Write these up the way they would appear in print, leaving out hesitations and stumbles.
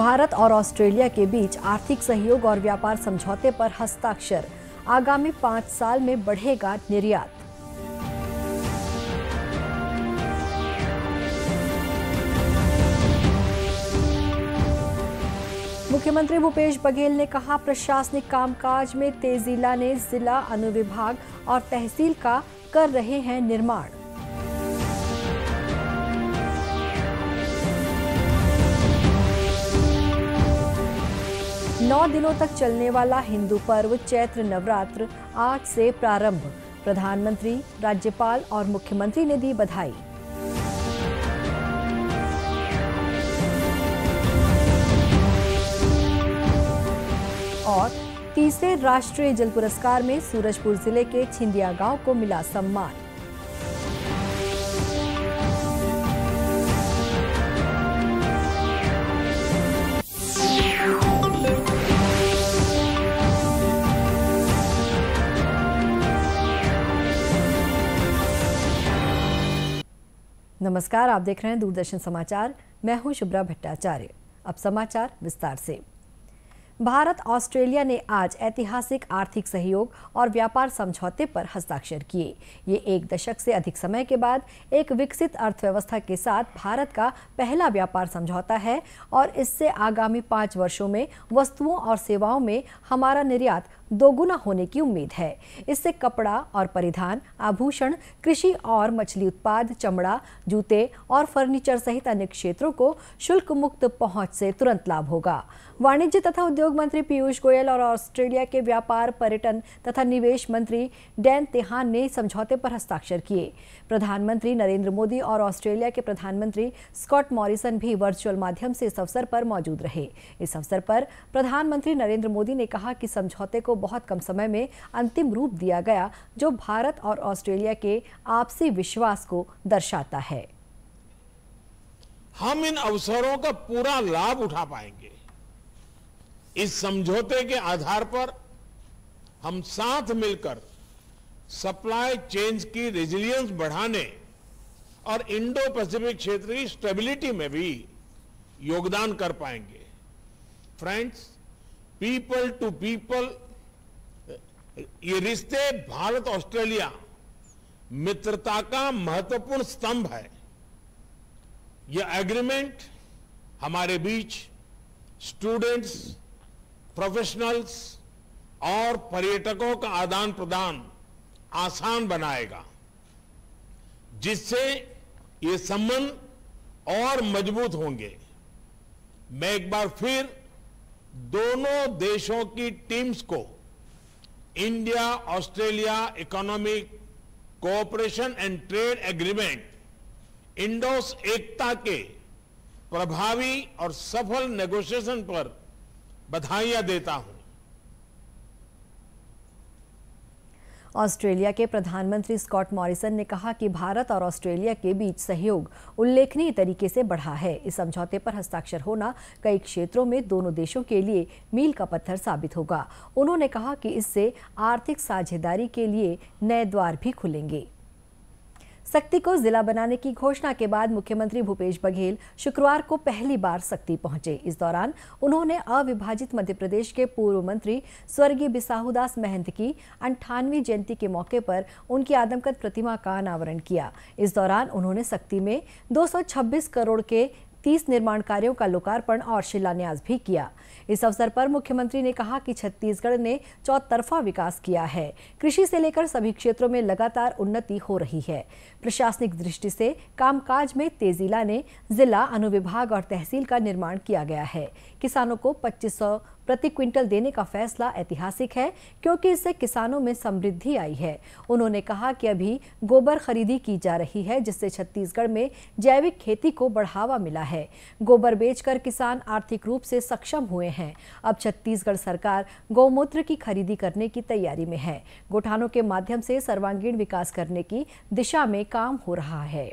भारत और ऑस्ट्रेलिया के बीच आर्थिक सहयोग और व्यापार समझौते पर हस्ताक्षर। आगामी 5 साल में बढ़ेगा निर्यात। मुख्यमंत्री भूपेश बघेल ने कहा, प्रशासनिक कामकाज में तेजी लाने जिला, अनुविभाग और तहसील का कर रहे हैं निर्माण। नौ दिनों तक चलने वाला हिंदू पर्व चैत्र नवरात्र आज से प्रारंभ। प्रधानमंत्री, राज्यपाल और मुख्यमंत्री ने दी बधाई। और तीसरे राष्ट्रीय जल पुरस्कार में सूरजपुर जिले के छिंदिया गांव को मिला सम्मान। नमस्कार, आप देख रहे हैं दूरदर्शन समाचार। मैं हूं शुभ्रा भट्टाचार्य। अब समाचार विस्तार से। भारत ऑस्ट्रेलिया ने आज ऐतिहासिक आर्थिक सहयोग और व्यापार समझौते पर हस्ताक्षर किए। ये एक दशक से अधिक समय के बाद एक विकसित अर्थव्यवस्था के साथ भारत का पहला व्यापार समझौता है और इससे आगामी 5 वर्षों में वस्तुओं और सेवाओं में हमारा निर्यात दोगुना होने की उम्मीद है। इससे कपड़ा और परिधान, आभूषण, कृषि और मछली उत्पाद, चमड़ा, जूते और फर्नीचर सहित अन्य क्षेत्रों को शुल्क मुक्त पहुंच से तुरंत लाभ होगा। वाणिज्य तथा उद्योग मंत्री पीयूष गोयल और ऑस्ट्रेलिया के व्यापार, पर्यटन तथा निवेश मंत्री डैन तेहान ने समझौते पर हस्ताक्षर किए। प्रधानमंत्री नरेंद्र मोदी और ऑस्ट्रेलिया के प्रधानमंत्री स्कॉट मॉरिसन भी वर्चुअल माध्यम से इस अवसर पर मौजूद रहे। इस अवसर पर प्रधानमंत्री नरेंद्र मोदी ने कहा कि समझौते को बहुत कम समय में अंतिम रूप दिया गया, जो भारत और ऑस्ट्रेलिया के आपसी विश्वास को दर्शाता है। हम इन अवसरों का पूरा लाभ उठा पाएंगे। इस समझौते के आधार पर हम साथ मिलकर सप्लाई चेन्स की रेजिलियंस बढ़ाने और इंडो पैसिफिक क्षेत्र की स्टेबिलिटी में भी योगदान कर पाएंगे। फ्रेंड्स, पीपल टू पीपल ये रिश्ते भारत ऑस्ट्रेलिया मित्रता का महत्वपूर्ण स्तंभ है। यह एग्रीमेंट हमारे बीच स्टूडेंट्स, प्रोफेशनल्स और पर्यटकों का आदान प्रदान आसान बनाएगा, जिससे ये संबंध और मजबूत होंगे। मैं एक बार फिर दोनों देशों की टीम्स को India Australia economic cooperation and trade agreement IndAus ECTA के प्रभावी और सफल नेगोशिएशन पर बधाइयां देता हूं। ऑस्ट्रेलिया के प्रधानमंत्री स्कॉट मॉरिसन ने कहा कि भारत और ऑस्ट्रेलिया के बीच सहयोग उल्लेखनीय तरीके से बढ़ा है। इस समझौते पर हस्ताक्षर होना कई क्षेत्रों में दोनों देशों के लिए मील का पत्थर साबित होगा। उन्होंने कहा कि इससे आर्थिक साझेदारी के लिए नए द्वार भी खुलेंगे। सक्ती को जिला बनाने की घोषणा के बाद मुख्यमंत्री भूपेश बघेल शुक्रवार को पहली बार सक्ती पहुंचे। इस दौरान उन्होंने अविभाजित मध्य प्रदेश के पूर्व मंत्री स्वर्गीय बिसाहुदास महंत की 98वीं जयंती के मौके पर उनकी आदमकद प्रतिमा का अनावरण किया। इस दौरान उन्होंने सक्ती में 226 करोड़ के 30 निर्माण कार्यों का लोकार्पण और शिलान्यास भी किया। इस अवसर पर मुख्यमंत्री ने कहा कि छत्तीसगढ़ ने चौतरफा विकास किया है। कृषि से लेकर सभी क्षेत्रों में लगातार उन्नति हो रही है। प्रशासनिक दृष्टि से कामकाज में तेजी लाने जिला, अनुविभाग और तहसील का निर्माण किया गया है। किसानों को 2500 प्रति क्विंटल देने का फैसला ऐतिहासिक है, क्योंकि इससे किसानों में समृद्धि आई है। उन्होंने कहा कि अभी गोबर खरीदी की जा रही है, जिससे छत्तीसगढ़ में जैविक खेती को बढ़ावा मिला है। गोबर बेचकर किसान आर्थिक रूप से सक्षम हुए हैं। अब छत्तीसगढ़ सरकार गौमूत्र की खरीदी करने की तैयारी में है। गौठानों के माध्यम से सर्वांगीण विकास करने की दिशा में काम हो रहा है।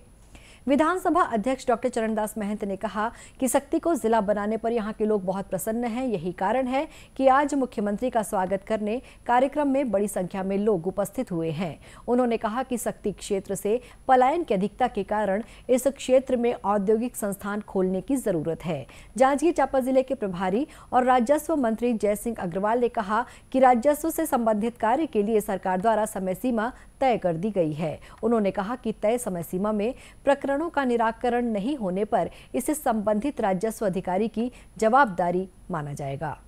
विधानसभा अध्यक्ष डॉक्टर चरणदास महंत ने कहा कि सक्ती को जिला बनाने पर यहां के लोग बहुत प्रसन्न हैं। यही कारण है कि आज मुख्यमंत्री का स्वागत करने कार्यक्रम में बड़ी संख्या में लोग उपस्थित हुए हैं। उन्होंने कहा कि सक्ती क्षेत्र से पलायन की अधिकता के कारण इस क्षेत्र में औद्योगिक संस्थान खोलने की जरूरत है। जांजगीर चांपा जिले के प्रभारी और राजस्व मंत्री जयसिंह अग्रवाल ने कहा कि राजस्व से संबंधित कार्य के लिए सरकार द्वारा समय सीमा तय कर दी गई है। उन्होंने कहा कि तय समय सीमा में प्रकरणों का निराकरण नहीं होने पर इसे संबंधित राजस्व अधिकारी की जवाबदारी माना जाएगा।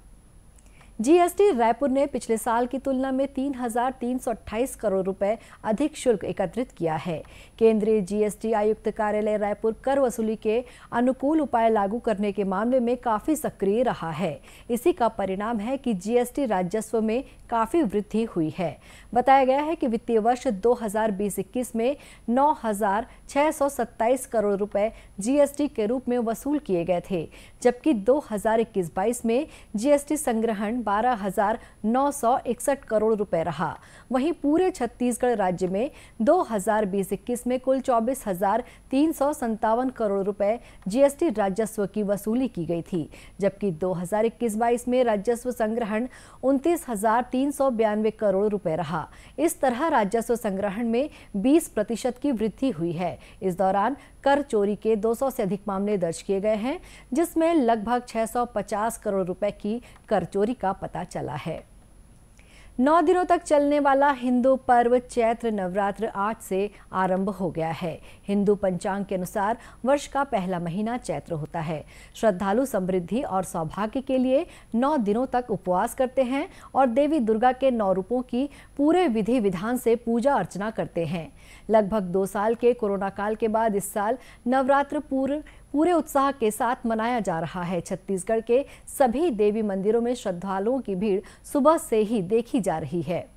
जीएसटी रायपुर ने पिछले साल की तुलना में 3,328 करोड़ रुपए अधिक शुल्क एकत्रित किया है। केंद्रीय जीएसटी आयुक्त कार्यालय रायपुर कर वसूली के अनुकूल उपाय लागू करने के मामले में काफी सक्रिय रहा है। इसी का परिणाम है कि जीएसटी राजस्व में काफी वृद्धि हुई है। बताया गया है कि वित्तीय वर्ष 2020-21 में 9,627 करोड़ रुपए जीएसटी के रूप में वसूल किए गए थे, जबकि 2021-22 में जीएसटी संग्रहण 12,961 करोड़ रुपए रहा। वहीं पूरे छत्तीसगढ़ राज्य में 2020-21 में कुल 24,357 करोड़ रुपए जीएसटी राजस्व की वसूली की गई थी, जबकि 2021-22 में राजस्व संग्रहण 29,392 करोड़ रुपए रहा। इस तरह राजस्व संग्रहण में 20% की वृद्धि हुई है। इस दौरान कर चोरी के 200 से अधिक मामले दर्ज किए गए हैं, जिसमें लगभग 650 करोड़ रुपए की कर चोरी का पता चला है। 9 दिनों तक चलने वाला हिंदू पर्व चैत्र नवरात्र आज से आरंभ हो गया है। हिंदू पंचांग के अनुसार वर्ष का पहला महीना चैत्र होता है। श्रद्धालु समृद्धि और सौभाग्य के लिए 9 दिनों तक उपवास करते हैं और देवी दुर्गा के 9 रूपों की पूरे विधि विधान से पूजा अर्चना करते हैं। लगभग 2 साल के कोरोना काल के बाद इस साल नवरात्र पूरे उत्साह के साथ मनाया जा रहा है। छत्तीसगढ़ के सभी देवी मंदिरों में श्रद्धालुओं की भीड़ सुबह से ही देखी जा रही है।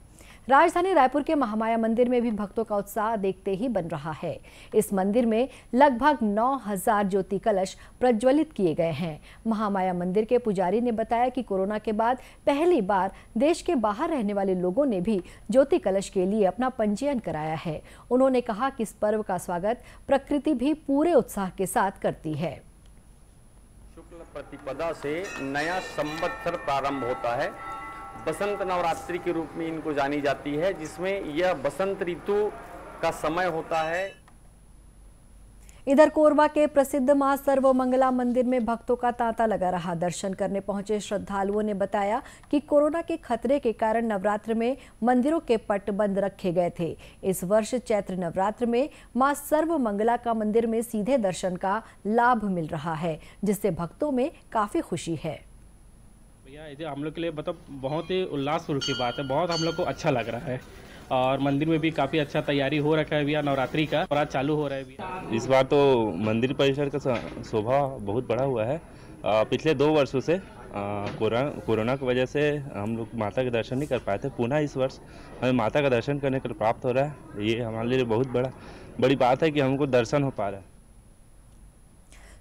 राजधानी रायपुर के महामाया मंदिर में भी भक्तों का उत्साह देखते ही बन रहा है। इस मंदिर में लगभग 9,000 ज्योति कलश प्रज्वलित किए गए हैं। महामाया मंदिर के पुजारी ने बताया कि कोरोना के बाद पहली बार देश के बाहर रहने वाले लोगों ने भी ज्योति कलश के लिए अपना पंजीयन कराया है। उन्होंने कहा कि इस पर्व का स्वागत प्रकृति भी पूरे उत्साह के साथ करती है। शुक्ल प्रतिपदा से नया संवत्सर प्रारंभ होता है। बसंत नवरात्रि के रूप में इनको जानी जाती है, जिसमें यह बसंत ऋतु का समय होता है। इधर कोरबा के प्रसिद्ध मां सर्वमंगला मंदिर में भक्तों का तांता लगा रहा। दर्शन करने पहुंचे श्रद्धालुओं ने बताया कि कोरोना के खतरे के कारण नवरात्र में मंदिरों के पट बंद रखे गए थे। इस वर्ष चैत्र नवरात्र में मां सर्वमंगला का मंदिर में सीधे दर्शन का लाभ मिल रहा है, जिससे भक्तों में काफी खुशी है। भैया ये हम लोग के लिए मतलब बहुत ही उल्लासपूर्ण की बात है। बहुत हम लोग को अच्छा लग रहा है और मंदिर में भी काफ़ी अच्छा तैयारी हो रखा है भैया। नवरात्रि का और आज चालू हो रहा है भैया। इस बार तो मंदिर परिसर का शोभा बहुत बड़ा हुआ है। पिछले 2 वर्षों से कोरोना की वजह से हम लोग माता के दर्शन नहीं कर पाए थे। पुनः इस वर्ष हमें माता का दर्शन करने को प्राप्त हो रहा है। ये हमारे लिए बहुत बड़ी बात है कि हमको दर्शन हो पा रहा है।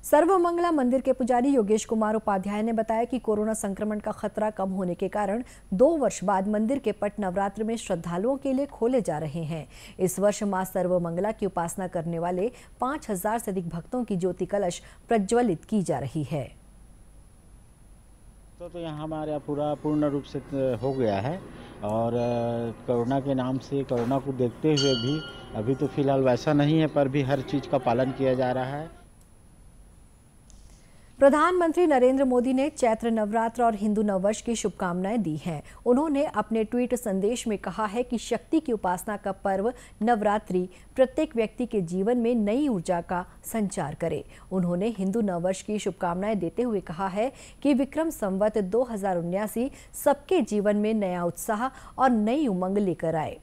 सर्वमंगला मंदिर के पुजारी योगेश कुमार उपाध्याय ने बताया कि कोरोना संक्रमण का खतरा कम होने के कारण 2 वर्ष बाद मंदिर के पट नवरात्र में श्रद्धालुओं के लिए खोले जा रहे हैं। इस वर्ष मां सर्वमंगला की उपासना करने वाले 5,000 से अधिक भक्तों की ज्योति कलश प्रज्वलित की जा रही है। तो यहाँ हमारे यहाँ पूरा पूर्ण रूप से हो गया है और कोरोना के नाम से कोरोना को देखते हुए भी अभी तो फिलहाल वैसा नहीं है, पर भी हर चीज़ का पालन किया जा रहा है। प्रधानमंत्री नरेंद्र मोदी ने चैत्र नवरात्र और हिंदू नववर्ष की शुभकामनाएं दी हैं। उन्होंने अपने ट्वीट संदेश में कहा है कि शक्ति की उपासना का पर्व नवरात्रि प्रत्येक व्यक्ति के जीवन में नई ऊर्जा का संचार करे। उन्होंने हिंदू नववर्ष की शुभकामनाएं देते हुए कहा है कि विक्रम संवत 2079 सबके जीवन में नया उत्साह और नई उमंग लेकर आए।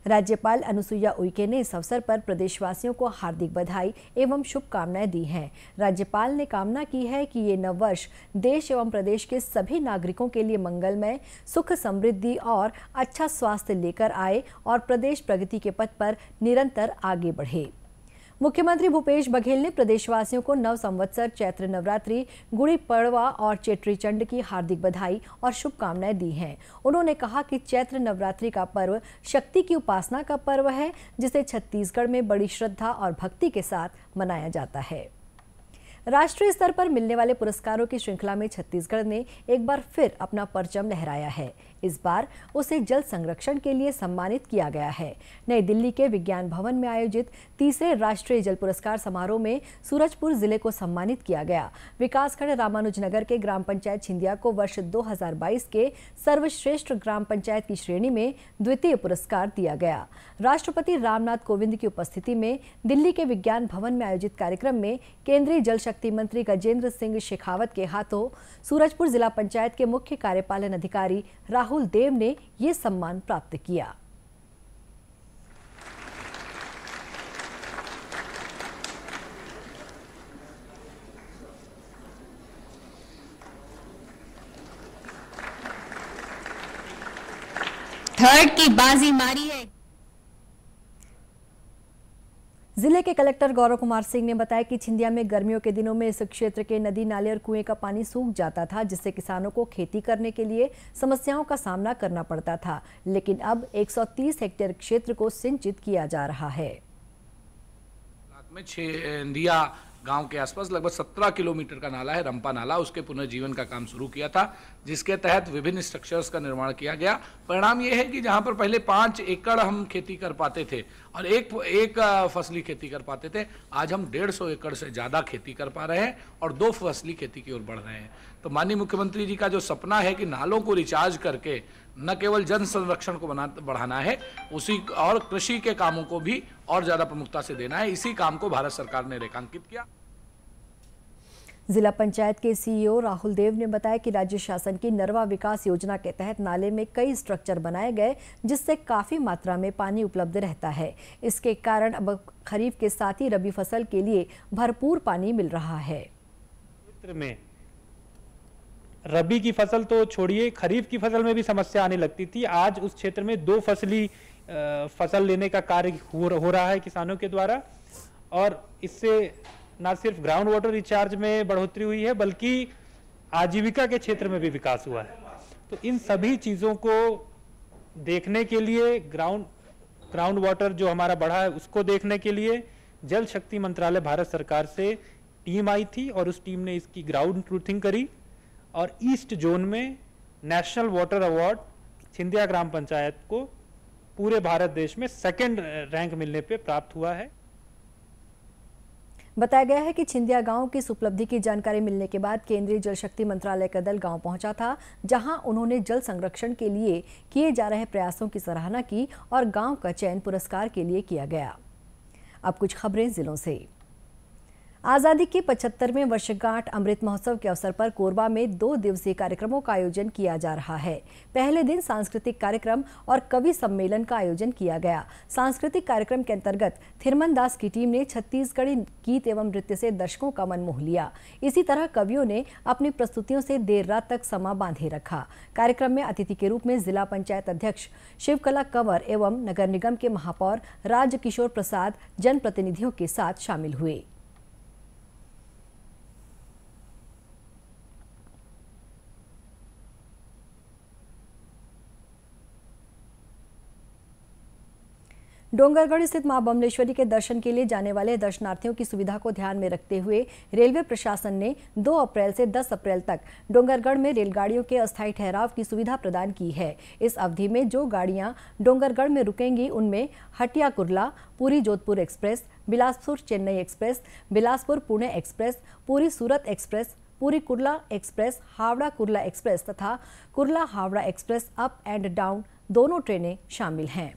राज्यपाल अनुसुईया उइके ने इस अवसर पर प्रदेशवासियों को हार्दिक बधाई एवं शुभकामनाएं दी हैं। राज्यपाल ने कामना की है कि ये नववर्ष देश एवं प्रदेश के सभी नागरिकों के लिए मंगलमय, सुख समृद्धि और अच्छा स्वास्थ्य लेकर आए और प्रदेश प्रगति के पथ पर निरंतर आगे बढ़े। मुख्यमंत्री भूपेश बघेल ने प्रदेशवासियों को नव संवत्सर, चैत्र नवरात्रि, गुड़ी पड़वा और चेट्री चंड की हार्दिक बधाई और शुभकामनाएं दी हैं। उन्होंने कहा कि चैत्र नवरात्रि का पर्व शक्ति की उपासना का पर्व है, जिसे छत्तीसगढ़ में बड़ी श्रद्धा और भक्ति के साथ मनाया जाता है। राष्ट्रीय स्तर पर मिलने वाले पुरस्कारों की श्रृंखला में छत्तीसगढ़ ने एक बार फिर अपना परचम लहराया है। इस बार उसे जल संरक्षण के लिए सम्मानित किया गया है। नई दिल्ली के विज्ञान भवन में आयोजित तीसरे राष्ट्रीय जल पुरस्कार समारोह में सूरजपुर जिले को सम्मानित किया गया। विकासखंड रामानुजनगर के ग्राम पंचायत छिंदिया को वर्ष 2022 के सर्वश्रेष्ठ ग्राम पंचायत की श्रेणी में द्वितीय पुरस्कार दिया गया। राष्ट्रपति रामनाथ कोविंद की उपस्थिति में दिल्ली के विज्ञान भवन में आयोजित कार्यक्रम में केंद्रीय जल शक्ति मंत्री गजेंद्र सिंह शेखावत के हाथों सूरजपुर जिला पंचायत के मुख्य कार्यपालन अधिकारी राहुल देव ने ये सम्मान प्राप्त किया। थर्ड की बाजी मारी है। जिले के कलेक्टर गौरव कुमार सिंह ने बताया कि छिंदिया में गर्मियों के दिनों में इस क्षेत्र के नदी, नाले और कुएं का पानी सूख जाता था, जिससे किसानों को खेती करने के लिए समस्याओं का सामना करना पड़ता था। लेकिन अब 130 हेक्टेयर क्षेत्र को सिंचित किया जा रहा है। में छिंदिया गांव के आसपास लगभग 17 किलोमीटर का नाला है, रंपा नाला, उसके पुनर्जीवन का काम शुरू किया था, जिसके तहत विभिन्न स्ट्रक्चर्स का निर्माण किया गया। परिणाम यह है कि जहां पर पहले 5 एकड़ हम खेती कर पाते थे और एक फसली खेती कर पाते थे, आज हम 150 एकड़ से ज़्यादा खेती कर पा रहे हैं और 2 फसली खेती की ओर बढ़ रहे हैं। तो माननीय मुख्यमंत्री जी का जो सपना है कि नालों को रिचार्ज करके न केवल जन संरक्षण को बढ़ाना है, उसी और कृषि के कामों को भी और ज्यादा प्रमुखता से देना है, इसी काम को भारत सरकार ने रेखांकित किया। जिला पंचायत के सीईओ राहुल देव ने बताया कि राज्य शासन की नरवा विकास योजना के तहत नाले में कई स्ट्रक्चर बनाए गए, जिससे काफी मात्रा में पानी उपलब्ध रहता है। इसके कारण अब खरीफ के साथ ही रबी फसल के लिए भरपूर पानी मिल रहा है। क्षेत्र में रबी की फसल तो छोड़िए, खरीफ की फसल में भी समस्या आने लगती थी। आज उस क्षेत्र में 2 फसली फसल लेने का कार्य हो रहा है किसानों के द्वारा, और इससे न सिर्फ ग्राउंड वाटर रिचार्ज में बढ़ोतरी हुई है, बल्कि आजीविका के क्षेत्र में भी विकास हुआ है। तो इन सभी चीज़ों को देखने के लिए, ग्राउंड वाटर जो हमारा बढ़ा है उसको देखने के लिए जल शक्ति मंत्रालय भारत सरकार से टीम आई थी और उस टीम ने इसकी ग्राउंड ट्रूथिंग करी और ईस्ट जोन में नेशनल वाटर अवार्ड छिंदिया ग्राम पंचायत को पूरे भारत देश में 2nd रैंक मिलने पे प्राप्त हुआ है। बताया गया है कि छिंदिया गांव की इस उपलब्धि की जानकारी मिलने के बाद केंद्रीय जल शक्ति मंत्रालय का दल गांव पहुंचा था, जहां उन्होंने जल संरक्षण के लिए किए जा रहे प्रयासों की सराहना की और गांव का चयन पुरस्कार के लिए किया गया। अब कुछ खबरें जिलों से। आजादी की 75वें वर्षगांठ अमृत महोत्सव के अवसर पर कोरबा में 2 दिवसीय कार्यक्रमों का आयोजन किया जा रहा है। पहले दिन सांस्कृतिक कार्यक्रम और कवि सम्मेलन का आयोजन किया गया। सांस्कृतिक कार्यक्रम के अंतर्गत थिरमन दास की टीम ने छत्तीसगढ़ी गीत एवं नृत्य से दर्शकों का मन मोह लिया। इसी तरह कवियों ने अपनी प्रस्तुतियों से देर रात तक समा बांधे रखा। कार्यक्रम में अतिथि के रूप में जिला पंचायत अध्यक्ष शिवकला कंवर एवं नगर निगम के महापौर राजकिशोर प्रसाद जनप्रतिनिधियों के साथ शामिल हुए। डोंगरगढ़ स्थित मां बमलेश्वरी के दर्शन के लिए जाने वाले दर्शनार्थियों की सुविधा को ध्यान में रखते हुए रेलवे प्रशासन ने 2 अप्रैल से 10 अप्रैल तक डोंगरगढ़ में रेलगाड़ियों के अस्थायी ठहराव की सुविधा प्रदान की है। इस अवधि में जो गाड़ियां डोंगरगढ़ में रुकेंगी उनमें Hatia Kurla, Puri Jodhpur express, Bilaspur Chennai express, Bilaspur Pune express, Puri Surat express, Puri Kurla express, Howrah Kurla express तथा Kurla Howrah express up and down दोनों ट्रेनें शामिल हैं।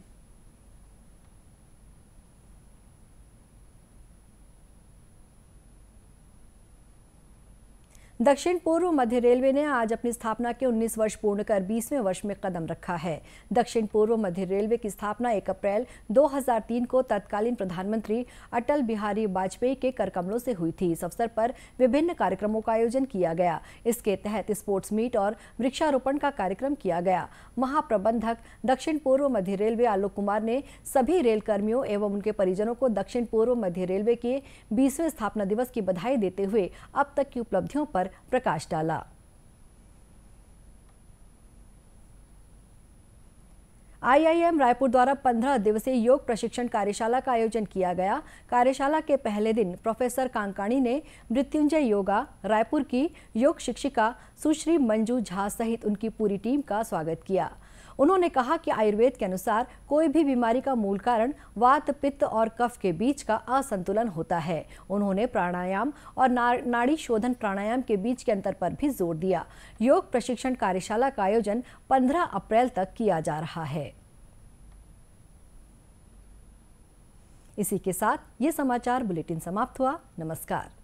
दक्षिण पूर्व मध्य रेलवे ने आज अपनी स्थापना के 19 वर्ष पूर्ण कर 20वें वर्ष में कदम रखा है। दक्षिण पूर्व मध्य रेलवे की स्थापना 1 अप्रैल 2003 को तत्कालीन प्रधानमंत्री अटल बिहारी वाजपेयी के करकमलों से हुई थी। इस अवसर पर विभिन्न कार्यक्रमों का आयोजन किया गया। इसके तहत स्पोर्ट्स मीट और वृक्षारोपण का कार्यक्रम किया गया। महाप्रबंधक दक्षिण पूर्व मध्य रेलवे आलोक कुमार ने सभी रेल कर्मियों एवं उनके परिजनों को दक्षिण पूर्व मध्य रेलवे के 20वें स्थापना दिवस की बधाई देते हुए अब तक की उपलब्धियों पर प्रकाश डाला। IIM रायपुर द्वारा 15 दिवसीय योग प्रशिक्षण कार्यशाला का आयोजन किया गया। कार्यशाला के पहले दिन प्रोफेसर कांकाणी ने मृत्युंजय योगा रायपुर की योग शिक्षिका सुश्री मंजू झा सहित उनकी पूरी टीम का स्वागत किया। उन्होंने कहा कि आयुर्वेद के अनुसार कोई भी बीमारी का मूल कारण वात, पित्त और कफ के बीच का असंतुलन होता है। उन्होंने प्राणायाम और नाड़ी शोधन प्राणायाम के बीच के अंतर पर भी जोर दिया। योग प्रशिक्षण कार्यशाला का आयोजन 15 अप्रैल तक किया जा रहा है। इसी के साथ ये समाचार बुलेटिन समाप्त हुआ। नमस्कार।